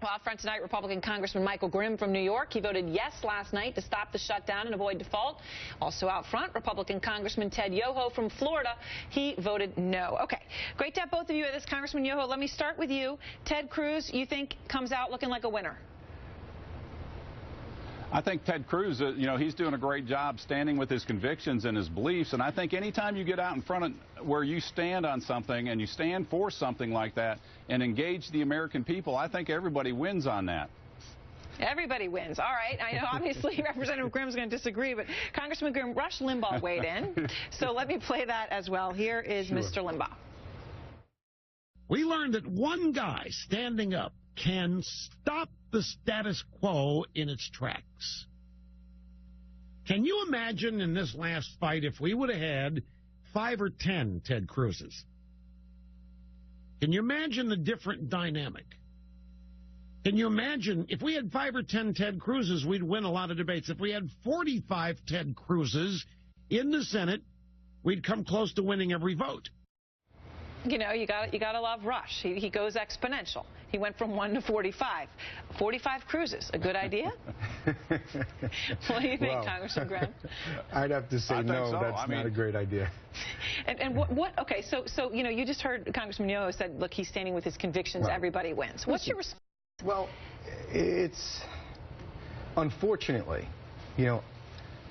Well, out front tonight, Republican Congressman Michael Grimm from New York. He voted yes last night to stop the shutdown and avoid default. Also out front, Republican Congressman Ted Yoho from Florida. He voted no. Okay, great to have both of you at this. Congressman Yoho, let me start with you. Ted Cruz, you think comes out looking like a winner? I think Ted Cruz, he's doing a great job standing with his convictions and his beliefs. And I think anytime you get out in front of where you stand on something and you stand for something like that and engage the American people, I think everybody wins on that. Everybody wins. All right. I know, obviously, Representative Grimm's going to disagree, but Congressman Grimm, Rush Limbaugh weighed in. So let me play that as well. Here is Mr. Limbaugh. We learned that one guy standing up can stop the status quo in its tracks. Can you imagine in this last fight if we would have had 5 or 10 Ted Cruzes? Can you imagine the different dynamic? Can you imagine if we had 5 or 10 Ted Cruzes, we'd win a lot of debates. If we had 45 Ted Cruzes in the Senate, we'd come close to winning every vote. You know, you got to love Rush. He goes exponential. He went from 1 to 45. 45 Cruzes, a good idea? What do you think, Congressman Grimm? I'd have to say no. So. That's not a great idea. And what? Okay, so you just heard Congressman Yoho said, look, he's standing with his convictions. Right. Everybody wins. What's your response? Well, it's unfortunately,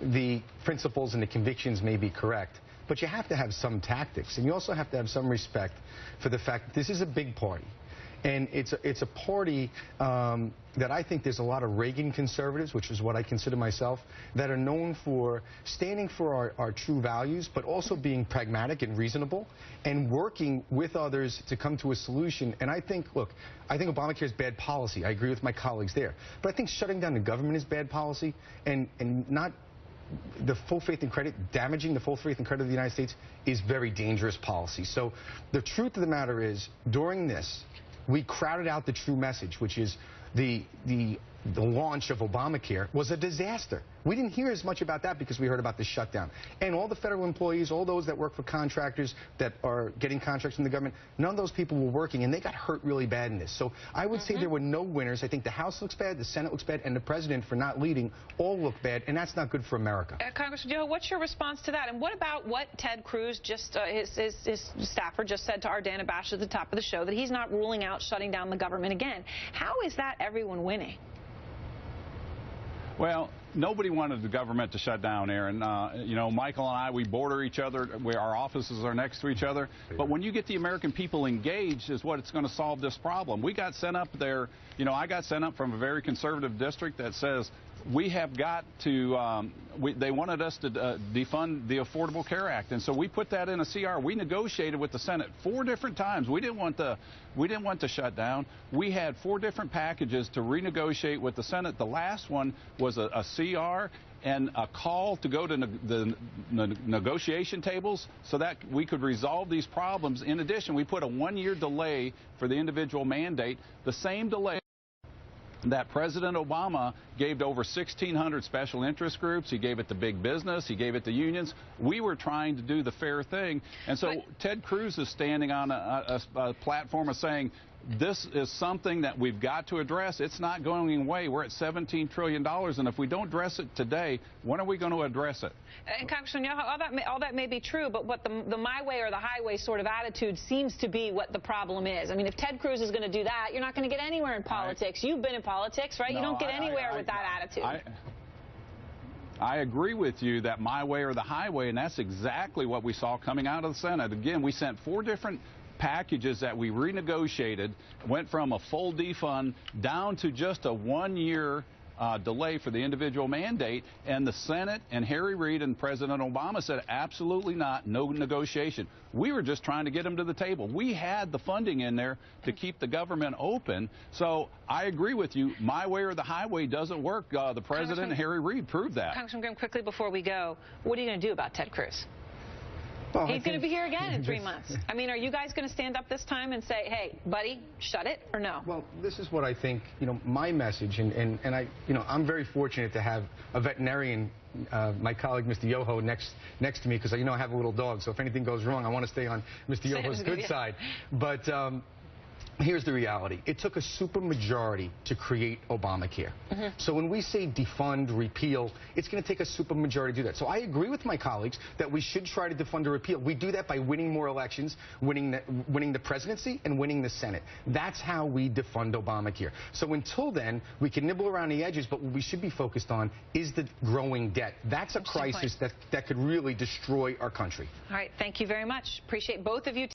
the principles and the convictions may be correct, but you have to have some tactics, and you also have to have some respect for the fact that this is a big party. And it's a party that I think there's a lot of Reagan conservatives, which is what I consider myself, that are known for standing for our true values, but also being pragmatic and reasonable and working with others to come to a solution. And I think, look, I think Obamacare is bad policy. I agree with my colleagues there. But I think shutting down the government is bad policy, and not the full faith and credit, damaging the full faith and credit of the United States is very dangerous policy. So the truth of the matter is, during this, we crowded out the true message, which is the launch of Obamacare was a disaster. We didn't hear as much about that because we heard about the shutdown. And all the federal employees, all those that work for contractors that are getting contracts from the government, none of those people were working, and they got hurt really bad in this. So I would say there were no winners. I think the House looks bad, the Senate looks bad, and the president, for not leading, all look bad, and that's not good for America. Congressman Yoho, what's your response to that? And what about what Ted Cruz, just his staffer, just said to our Dana Bash at the top of the show, that he's not ruling out shutting down the government again? How is that everyone winning? Well, nobody wanted the government to shut down, Erin. Michael and I, we border each other, where our offices are next to each other. But when you get the American people engaged is what it's going to solve this problem. We got sent up there, I got sent up from a very conservative district that says we have got to, they wanted us to defund the Affordable Care Act. And so we put that in a CR. We negotiated with the Senate 4 different times. We didn't want to shut down. We had 4 different packages to renegotiate with the Senate. The last one was a CR and a call to go to the negotiation tables so that we could resolve these problems. In addition, we put a 1-year delay for the individual mandate, the same delay that President Obama gave to over 1,600 special interest groups. He gave it to big business. He gave it to unions. We were trying to do the fair thing. And so Ted Cruz is standing on a platform of saying, this is something that we've got to address. It's not going away. We're at $17 trillion, and if we don't address it today, when are we going to address it? And Congressman Yoho, all that may be true, but what the my way or the highway sort of attitude seems to be what the problem is. I mean, if Ted Cruz is going to do that, you're not going to get anywhere in politics. You've been in politics, right? No, you don't get anywhere with that attitude. I agree with you that my way or the highway, and that's exactly what we saw coming out of the Senate. Again, we sent 4 different packages that we renegotiated, went from a full defund down to just a 1-year delay for the individual mandate, and the Senate and Harry Reid and President Obama said absolutely not, no negotiation. We were just trying to get them to the table. We had the funding in there to keep the government open. So I agree with you. My way or the highway doesn't work. The President and Harry Reid proved that. Congressman Grimm, quickly before we go, what are you going to do about Ted Cruz? Well, he's going to be here again in 3 months. I mean, are you guys going to stand up this time and say, hey, buddy, shut it, or no? Well, this is what I think, my message, and I, I'm very fortunate to have a veterinarian, my colleague, Mr. Yoho, next to me, because, I have a little dog, so if anything goes wrong, I want to stay on Mr. Yoho's good side. But Here's the reality. It took a supermajority to create Obamacare. So when we say defund, repeal, it's going to take a supermajority to do that. So I agree with my colleagues that we should try to defund or repeal. We do that by winning more elections, winning the presidency, and winning the Senate. That's how we defund Obamacare. So until then, we can nibble around the edges, but what we should be focused on is the growing debt. That's a crisis that could really destroy our country. All right. Thank you very much. Appreciate both of you.